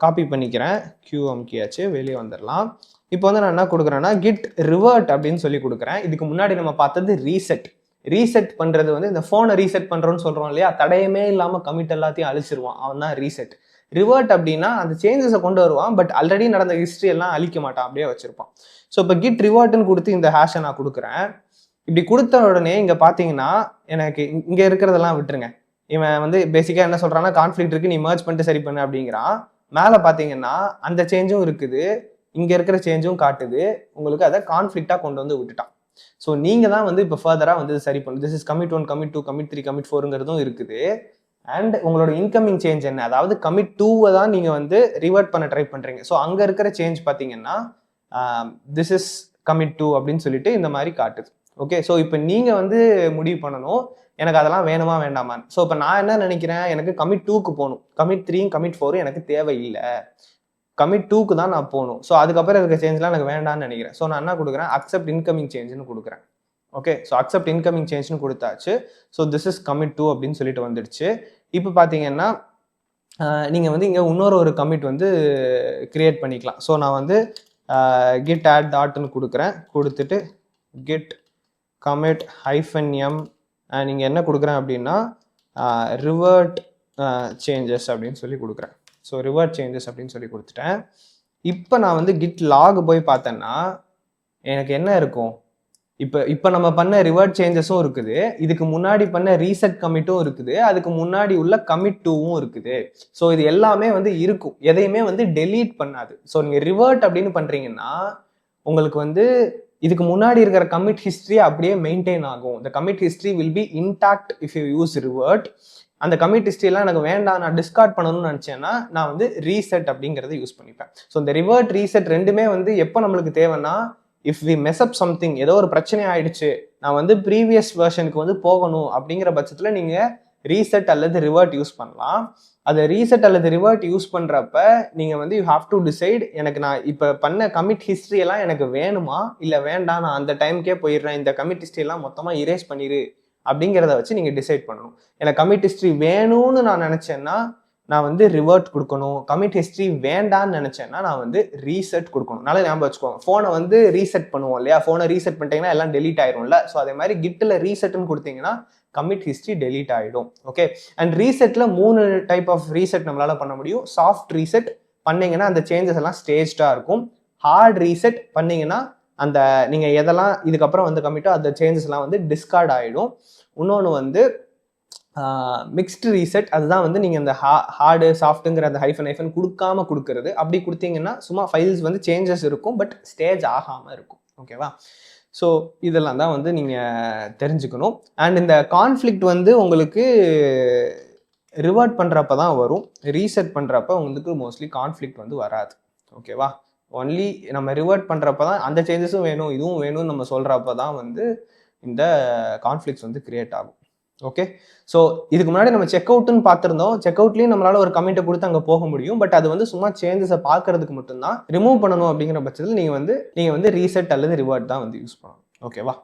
காப்பி பண்ணிக்கிறேன். கியூ அமுக்கியாச்சு, வெளியே வந்துடலாம். இப்போ வந்து நான் என்ன கொடுக்குறேன்னா கிட் ரிவர்ட் அப்படின்னு சொல்லி கொடுக்குறேன். இதுக்கு முன்னாடி நம்ம பார்த்தது ரீசெட். ரீசெட் பண்ணுறது வந்து இந்த ஃபோனை ரீசெட் பண்ணுறோன்னு சொல்கிறோம் இல்லையா, தடையமே இல்லாமல் கமிட் எல்லாத்தையும் அழிச்சிருவான், அவன் தான் ரீசெட். ரிவர்ட் அப்படின்னா அந்த சேஞ்சஸை கொண்டு வருவான், பட் ஆல்ரெடி நடந்த ஹிஸ்ட்ரி எல்லாம் அழிக்க மாட்டான், அப்படியே வச்சிருப்பான். ஸோ இப்போ கிட் ரிவர்ட்னு கொடுத்து இந்த ஹேஷை நான் கொடுக்குறேன். இப்படி கொடுத்த உடனே இங்கே பார்த்தீங்கன்னா எனக்கு இங்கே இருக்கிறதெல்லாம் விட்டுருங்க. இவன் வந்து பேசிக்காக என்ன சொல்கிறான்னா கான்ஃப்ளிக்ட் இருக்குது, நீ மர்ஜ் பண்ணிட்டு சரி பண்ணு அப்படிங்கிறான். மேலே பார்த்தீங்கன்னா அந்த சேஞ்சும் இருக்குது, இங்கே இருக்கிற சேஞ்சும் காட்டுது. உங்களுக்கு அதை கான்ஃப்ளிக்டாக கொண்டு வந்து விட்டுட்டான். ஸோ நீங்கள் தான் வந்து இப்போ ஃபர்தராக வந்து சரி பண்ணு. This is commit 1 commit 2 commit 3 commit 4ங்கிறதும் இருக்குது. அண்ட் உங்களோட இன்கமிங் சேஞ்ச் என்ன, அதாவது கமிட் 2வை தான் நீங்கள் வந்து ரிவர்ட் பண்ண ட்ரை பண்ணுறீங்க. ஸோ அங்கே இருக்கிற சேஞ்ச் பார்த்தீங்கன்னா திஸ் இஸ் கமிட் 2 அப்படின்னு சொல்லிட்டு இந்த மாதிரி காட்டுது. ஓகே, ஸோ இப்போ நீங்கள் வந்து முடிவு பண்ணணும் எனக்கு அதெல்லாம் வேணுமா வேண்டாமான்னு. ஸோ இப்போ நான் என்ன நினைக்கிறேன், எனக்கு கமிட் 2க்கு போகணும், கமிட் 3 கமிட் 4 எனக்கு தேவையில்லை, கமிட் 2க்கு தான் நான் போகணும். ஸோ அதுக்கப்புறம் இருக்க சேஞ்ச்லாம் எனக்கு வேண்டாம்னு நினைக்கிறேன். ஸோ நான் என்ன கொடுக்குறேன், அக்செப்ட் இன்கமிங் சேஞ்சுன்னு கொடுக்குறேன். ஓகே, ஸோ அக்செப்ட் இன்கமிங் சேஞ்ச்னு கொடுத்தாச்சு. ஸோ திஸ் இஸ் கமிட் 2 அப்படின்னு சொல்லிட்டு வந்துடுச்சு. இப்போ பார்த்தீங்கன்னா நீங்கள் வந்து இங்கே இன்னொரு கமிட் வந்து கிரியேட் பண்ணிக்கலாம். ஸோ நான் வந்து கிட் ஆட் டாட்னு கொடுக்குறேன். கொடுத்துட்டு கிட் கமிட் -m நீங்கள் என்ன கொடுக்குறேன் அப்படின்னா ரிவர்ட் சேஞ்சஸ் அப்படின்னு சொல்லி கொடுக்குறேன். ஸோ ரிவர்ட் சேஞ்சஸ் அப்படின்னு சொல்லி கொடுத்துட்டேன். இப்போ நான் வந்து கிட் லாக் போய் பார்த்தேன்னா எனக்கு என்ன இருக்கும், இப்போ நம்ம பண்ண ரிவர்ட் சேஞ்சஸும் இருக்குது, இதுக்கு முன்னாடி பண்ண ரீசெட் கமிட்டும் இருக்குது, அதுக்கு முன்னாடி உள்ள கமிட் டூவும் இருக்குது. ஸோ இது எல்லாமே வந்து இருக்கும், எதையுமே வந்து டெலீட் பண்ணாது. ஸோ நீங்க ரிவர்ட் அப்படின்னு பண்றீங்கன்னா உங்களுக்கு வந்து இதுக்கு முன்னாடி இருக்கிற கமிட் ஹிஸ்டரி அப்படியே மெயின்டைன் ஆகும். இந்த commit history will be intact if you use revert. அந்த கமிட் ஹிஸ்டரிலாம் எனக்கு வேண்டாம், நான் டிஸ்கார்ட் பண்ணணும்னு நினச்சேன்னா நான் வந்து ரீசெட் அப்படிங்கிறத யூஸ் பண்ணிப்பேன். ஸோ இந்த ரிவர்ட் ரீசெட் ரெண்டுமே வந்து எப்போ நம்மளுக்கு தேவைன்னா, if we mess up something, ஏதோ ஒரு பிரச்சனை ஆயிடுச்சு, நான் வந்து ப்ரீவியஸ் வெர்ஷனுக்கு வந்து போகணும் அப்படிங்கிற பட்சத்தில் நீங்கள் ரீசெட் அல்லது ரிவர்ட் யூஸ் பண்ணலாம். அதை ரீசெட் அல்லது ரிவர்ட் யூஸ் பண்ணுறப்ப நீங்கள் வந்து யூ ஹாவ் டு டிசைட், எனக்கு நான் இப்போ பண்ண கமிட் ஹிஸ்ட்ரி எல்லாம் எனக்கு வேணுமா இல்லை வேண்டாம், நான் அந்த டைமுக்கே போயிடுறேன், இந்த கமிட் ஹிஸ்ட்ரி எல்லாம் மொத்தமாக இரேஸ் பண்ணிடு அப்படிங்கிறத வச்சு நீங்கள் டிசைட் பண்ணணும். எனக்கு கமிட் ஹிஸ்ட்ரி வேணும்னு நான் நினச்சேன்னா நான் வந்து ரிவர்ட் கொடுக்கணும், கமிட் ஹிஸ்ட்ரி வேண்டான்னு நினச்சேன்னா நான் வந்து ரீசெட் கொடுக்கணும். நல்லா ஞாபகம் வச்சுக்கோங்க, ஃபோனை வந்து ரீசெட் பண்ணுவோம் இல்லையா, ஃபோனை ரீசெட் பண்ணிட்டீங்கன்னா எல்லாம் டெலீட் ஆயிரும்ல. ஸோ அதே மாதிரி கிட்டில் ரீசெட்னு கொடுத்தீங்கன்னா கமிட் ஹிஸ்ட்ரி டெலீட் ஆகிடும். ஓகே, அண்ட் ரீசெட்டில் 3 டைப் ஆஃப் ரீசெட் நம்மளால பண்ண முடியும். சாஃப்ட் ரீசெட் பண்ணீங்கன்னா அந்த சேஞ்சஸ் எல்லாம் ஸ்டேஜ்டாக இருக்கும். ஹார்ட் ரீசெட் பண்ணீங்கன்னா அந்த நீங்கள் எதெல்லாம் இதுக்கப்புறம் வந்து கமிட்டோ அந்த சேஞ்சஸ் எல்லாம் வந்து டிஸ்கார்ட் ஆகிடும். இன்னொன்று வந்து மிக்ஸ்டு ரீசெட், அதுதான் வந்து நீங்கள் இந்த ஹார்டு சாஃப்ட்டுங்கிற அந்த ஹைஃபன் கொடுக்காம கொடுக்கறது. அப்படி கொடுத்தீங்கன்னா சும்மா ஃபைல்ஸ் வந்து சேஞ்சஸ் இருக்கும், பட் ஸ்டேஜ் ஆகாமல் இருக்கும். ஓகேவா? ஸோ இதெல்லாம் தான் வந்து நீங்கள் தெரிஞ்சுக்கணும். அண்ட் இந்த கான்ஃப்ளிக்ட் வந்து உங்களுக்கு ரிவர்ட் பண்ணுறப்ப தான் வரும், ரீசெட் பண்ணுறப்ப உங்களுக்கு மோஸ்ட்லி கான்ஃப்ளிக்ட் வந்து வராது. ஓகேவா? ஒன்லி நம்ம ரிவர்ட் பண்ணுறப்ப தான் அந்த சேஞ்சஸும் வேணும் இதுவும் வேணும்னு நம்ம சொல்கிறப்ப தான் வந்து இந்த கான்ஃப்ளிக்ட்ஸ் வந்து கிரியேட் ஆகும். ஓகே, ஸோ இதுக்கு முன்னாடி நம்ம செக் அவுட்னு பார்த்துருந்தோம். செக் அவுட்லேயும் நம்மளால ஒரு கமெண்ட்டை கொடுத்து அங்கே போக முடியும், பட் அது வந்து சும்மா சேஞ்சஸை பார்க்கறதுக்கு மட்டும்தான். ரிமூவ் பண்ணணும் அப்படிங்கிற பட்சத்தில் நீங்கள் வந்து ரீசெட் அல்லது ரிவர்ட் தான் வந்து யூஸ் பண்ணணும். ஓகேவா?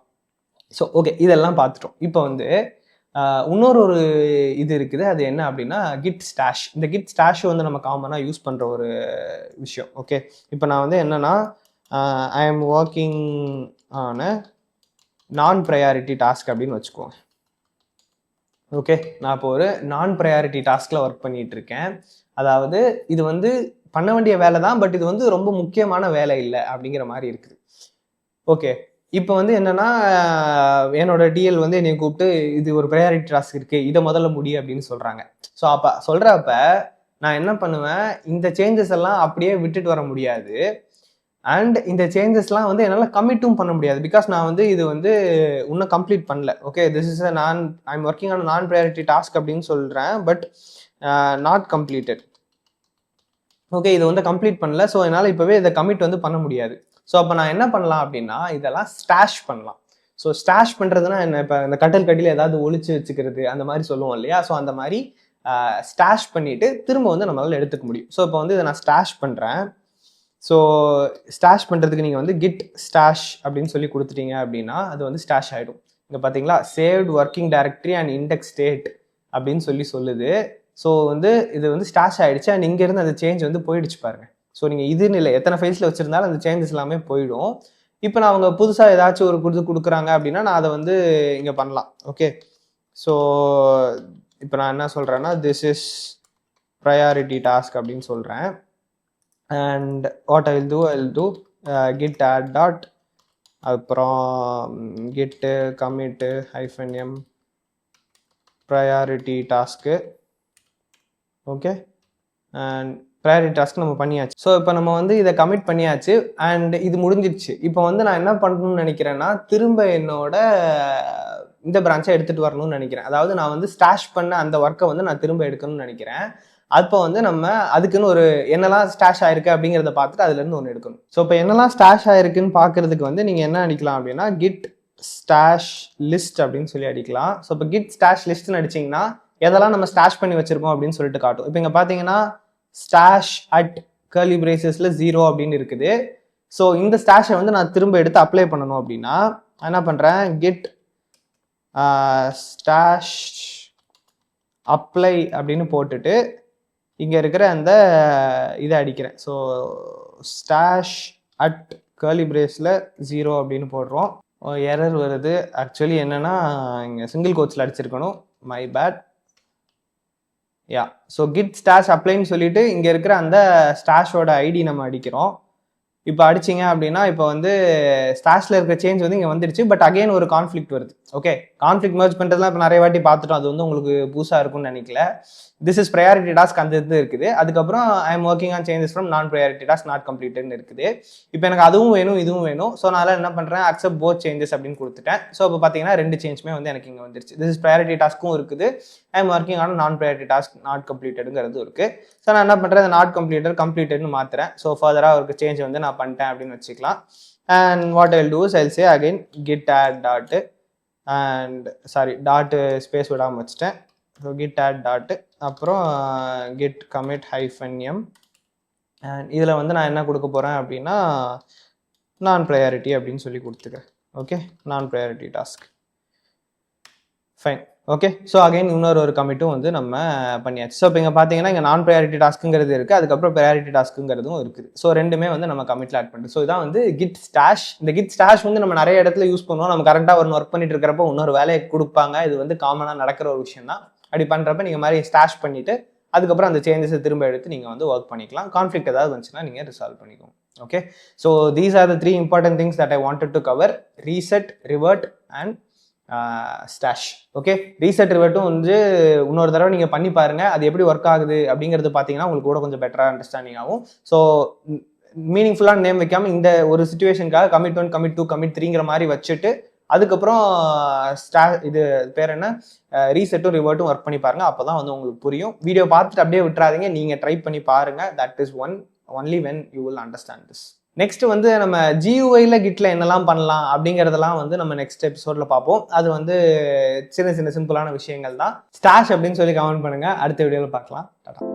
ஸோ ஓகே, இதெல்லாம் பார்த்துட்டோம். இப்போ வந்து இன்னொரு இது இருக்குது, அது என்ன அப்படின்னா கிட் ஸ்டாஷ். இந்த கிட் ஸ்டாஷ் வந்து நம்ம காமனாக யூஸ் பண்ணுற ஒரு விஷயம். ஓகே, இப்போ நான் வந்து என்னன்னா ஐ எம் ஒர்க்கிங் ஆன நான் ப்ரையாரிட்டி டாஸ்க் அப்படின்னு வச்சுக்குவோம். ஓகே, நான் இப்போ ஒரு நான் ப்ரையாரிட்டி டாஸ்கில் ஒர்க் பண்ணிட்டு இருக்கேன். அதாவது இது வந்து பண்ண வேண்டிய வேலை தான், பட் இது வந்து ரொம்ப முக்கியமான வேலை இல்லை அப்படிங்கிற மாதிரி இருக்குது. ஓகே, இப்போ வந்து என்னன்னா என்னோட டிஎல் வந்து என்னை கூப்பிட்டு இது ஒரு ப்ரையாரிட்டி டாஸ்க் இருக்கு, இதை முதல்ல முடியும் அப்படின்னு சொல்றாங்க. ஸோ அப்போ சொல்றப்ப நான் என்ன பண்ணுவேன், இந்த சேஞ்சஸ் எல்லாம் அப்படியே விட்டுட்டு வர முடியாது. அண்ட் இந்த சேஞ்சஸ்லாம் வந்து என்னால் கமிட்டும் பண்ண முடியாது, பிகாஸ் நான் வந்து இது வந்து இன்னும் கம்ப்ளீட் பண்ணல. Okay, this is I am working on நான் ப்ரையாரிட்டி டாஸ்க் அப்படின்னு சொல்கிறேன், பட் நாட் கம்ப்ளீட்டட். ஓகே, இது வந்து கம்ப்ளீட் பண்ணல. ஸோ என்னால் இப்போவே இதை கமிட் வந்து பண்ண முடியாது. ஸோ அப்போ நான் என்ன பண்ணலாம் அப்படின்னா இதெல்லாம் ஸ்டாஷ் பண்ணலாம். ஸோ ஸ்டாஷ் பண்ணுறதுனா என்ன, இப்போ இந்த கட்டில் ஏதாவது ஒழிச்சு வச்சுக்கிறது அந்த மாதிரி சொல்லுவோம் இல்லையா. ஸோ அந்த மாதிரி ஸ்டாஷ் பண்ணிட்டு திரும்ப வந்து நம்மளால எடுத்துக்க முடியும். ஸோ இப்போ வந்து இதை நான் ஸ்டாஷ் பண்ணுறேன். ஸோ ஸ்டாஷ் பண்ணுறதுக்கு நீங்கள் வந்து கிட் ஸ்டாஷ் அப்படின்னு சொல்லி கொடுத்துட்டீங்க அப்படின்னா அது வந்து ஸ்டாஷ் ஆகிடும். இங்கே பார்த்தீங்களா, saved working directory and index state அப்படின்னு சொல்லுது. ஸோ வந்து இது வந்து ஸ்டாஷ் ஆகிடுச்சு. அண்ட் இங்கேருந்து அந்த சேஞ்ச் வந்து போயிடுச்சு பாருங்கள். ஸோ நீங்கள் இதுன்னு இல்லை, எத்தனை ஃபைல்ஸில் வச்சுருந்தாலும் அந்த சேஞ்சஸ் எல்லாமே போயிடும். இப்போ நான் அவங்க புதுசாக ஏதாச்சும் ஒரு கொடுக்குறாங்க அப்படின்னா நான் அதை வந்து இங்கே பண்ணலாம். ஓகே, ஸோ இப்போ நான் என்ன சொல்கிறேன்னா திஸ் இஸ் ப்ரையாரிட்டி டாஸ்க் அப்படின்னு சொல்கிறேன். and what I'll do git add dot அப்புறம் git commit -m priority task. Okay, and priority task நம்ம பண்ணியாச்சு. ஸோ இப்போ நம்ம வந்து இதை கமிட் பண்ணியாச்சு அண்ட் இது முடிஞ்சிடுச்சு. இப்போ வந்து நான் என்ன பண்ணணும்னு நினைக்கிறேன்னா திரும்ப என்னோட இந்த பிரான்ச்சை எடுத்துகிட்டு வரணும்னு நினைக்கிறேன். அதாவது நான் வந்து ஸ்டாஷ் பண்ண அந்த ஒர்க்கை வந்து நான் திரும்ப எடுக்கணும்னு நினைக்கிறேன். அப்போ வந்து நம்ம அதுக்குன்னு ஒரு என்னெல்லாம் ஸ்டாஷ் ஆயிருக்கு அப்படிங்கிறத பார்த்துட்டு அதுலேருந்து ஒன்று எடுக்கணும். ஸோ இப்போ என்னெல்லாம் ஸ்டாஷ் ஆயிருக்குன்னு பார்க்கறதுக்கு வந்து நீங்கள் என்ன அடிக்கலாம் அப்படின்னா கிட் ஸ்டாஷ் லிஸ்ட் அப்படின்னு சொல்லி அடிக்கலாம். ஸோ இப்போ கிட் ஸ்டாஷ் லிஸ்ட்னு அடிச்சிங்கன்னா எதெல்லாம் நம்ம ஸ்டாஷ் பண்ணி வச்சிருக்கோம் அப்படின்னு சொல்லிட்டு காட்டும். இப்போ இங்கே பார்த்தீங்கன்னா ஸ்டாஷ் அட் கர்லி பிரேசஸ்ல 0 அப்படின்னு இருக்குது. ஸோ இந்த ஸ்டாஷை வந்து நான் திரும்ப எடுத்து அப்ளை பண்ணணும் அப்படின்னா என்ன பண்ணுறேன், கிட் ஸ்டாஷ் அப்ளை அப்படின்னு போட்டுட்டு இங்கே இருக்கிற அந்த இதை அடிக்கிறேன். ஸோ ஸ்டாஷ் அட் கர்லி பிரேஸில் 0 அப்படின்னு போடுறோம். எரர் வருது. ஆக்சுவலி என்னென்னா இங்கே சிங்கிள் கோட்ஸில் அடிச்சிருக்கணும், my bad. So git stash அப்ளைன்னு சொல்லிட்டு இங்கே இருக்கிற அந்த ஸ்டாஷோட ஐடி நம்ம அடிக்கிறோம். இப்போ அடிச்சிங்க அப்படின்னா இப்போ வந்து ஸ்டாஷ்ல இருக்க சேஞ்ச் வந்து இங்கே வந்துடுச்சு. பட் அகைன் ஒரு கான்ஃப்ளிக்ட் வருது. ஓகே, கான்ஃப்ளிக்ட் மர்ஜ் பண்ணுறதுலாம் இப்போ நிறைய வாட்டி பார்த்துட்டோம். அது வந்து உங்களுக்கு புதுசாக இருக்கும்னு நினைக்கல. திஸ் இஸ் ப்ரையாரிட்டி டாஸ்க் அந்த இது இருக்குது. அதுக்கப்புறம் I am working on changes from நான் ப்ரையாரிட்டி டாஸ்க் நாட் கம்ப்ளீட்டட்னு இருக்குது. இப்போ எனக்கு அதுவும் வேணும் இதுவும் வேணும். ஸோ நான் என்ன பண்ணுறேன், அக்செப்ட் போத் சேஞ்சஸ் அப்படின்னு கொடுத்துட்டேன். ஸோ இப்போ பார்த்தீங்கன்னா 2 சேஞ்சுமே வந்து எனக்கு இங்கே வந்துருச்சு. திஸ் இஸ் ப்ரையாரிட்டி டாஸ்க்கும் இருக்குது, ஐ எம் ஒர்க்கிங் ஆன் நான் ப்ரையாரிட்டி டாஸ்க் நாட் கம்ப்ளீட்டடுங்கிறது இருக்குது. ஸோ நான் என்ன பண்ணுறேன், நாட் கம்ப்ளீட்டட்னு மாற்றுறேன். ஸோ ஃபர்தராக ஒரு சேஞ்ச் வந்து நான் பண்ணிட்டேன் அப்படின்னு வச்சுக்கலாம். And what I will do is I will say again git add dot and dot space விடாமல் வச்சுட்டேன். ஸோ git add டாட்டு அப்புறம் git commit -m அண்ட் இதில் வந்து நான் என்ன கொடுக்க போகிறேன் அப்படின்னா நான் ப்ரையாரிட்டி அப்படின்னு சொல்லி கொடுத்துக்கிறேன். ஓகே, நான் priority task fine. Okay, so again இன்னொரு கமிட்டும் வந்து நம்ம பண்ணியாச்சு. ஸோ இப்போ இங்கே பார்த்தீங்கன்னா இங்கே நான் ப்ரையாரிட்டி டாஸ்க்குங்கிறது இருக்குது, அதுக்கப்புறம் ப்ரையாரிட்டி டாஸ்க்குங்கிறதும் இருக்குது. ஸோ ரெண்டுமே வந்து நம்ம கமிட்டில் ஆட் பண்ணுறோம். ஸோ இதான் வந்து கிட் ஸ்டாஷ். இந்த கிட் ஸ்டாஷ் வந்து நம்ம நிறைய இடத்துல யூஸ் பண்ணுவோம். நம்ம கரெக்டாக ஒர்க் பண்ணிட்டு இருக்கிறப்ப இன்னொரு வேலையை கொடுப்பாங்க. இது வந்து காமனாக நடக்கிற ஒரு விஷயம் தான். அப்படி பண்ணுறப்ப நீங்கள் மாதிரி ஸ்டாஷ் பண்ணிவிட்டு அதுக்கப்புறம் அந்த சேஞ்சஸை திரும்ப எடுத்து நீங்கள் வந்து ஒர்க் பண்ணிக்கலாம். கான்ஃப்ளிக்ட் ஏதாவது வந்துச்சுன்னா நீங்கள் ரிசால்வ் பண்ணிக்கோங்க. Okay, so these R the 3 important things that I wanted to cover: reset, revert and stash. Okay, reset ரிவர்ட்டும் வந்து இன்னொரு தடவை நீங்கள் பண்ணி பாருங்கள். அது எப்படி ஒர்க் ஆகுது அப்படிங்கிறது பார்த்தீங்கன்னா உங்களுக்கு கூட கொஞ்சம் பெட்டராக அண்டர்ஸ்டாண்டிங் ஆகும். ஸோ மீனிங்ஃபுல்லான நேம் வைக்காமல் இந்த ஒரு சிச்சுவேஷனுக்காக commit 1, commit 2, commit 3ங்கிற மாதிரி வச்சுட்டு அதுக்கப்புறம் இது பேர் என்ன, ரீசெட்டும் ரிவர்ட்டும் ஒர்க் பண்ணி பாருங்கள். அப்போ தான் வந்து உங்களுக்கு புரியும். வீடியோ பார்த்துட்டு அப்படியே விட்டுறாதீங்க, நீங்கள் ட்ரை பண்ணி பாருங்கள். That is only when you will understand this. Next வந்து நம்ம GUIல கிட்ல என்னெல்லாம் பண்ணலாம் அப்படிங்கிறதெல்லாம் வந்து நம்ம நெக்ஸ்ட் எபிசோட்ல பார்ப்போம். அது வந்து சின்ன சிம்பிளான விஷயங்கள் தான். ஸ்டாஷ் அப்படின்னு சொல்லி கமெண்ட் பண்ணுங்க. அடுத்த வீடியோவில் பார்க்கலாம். டாடா.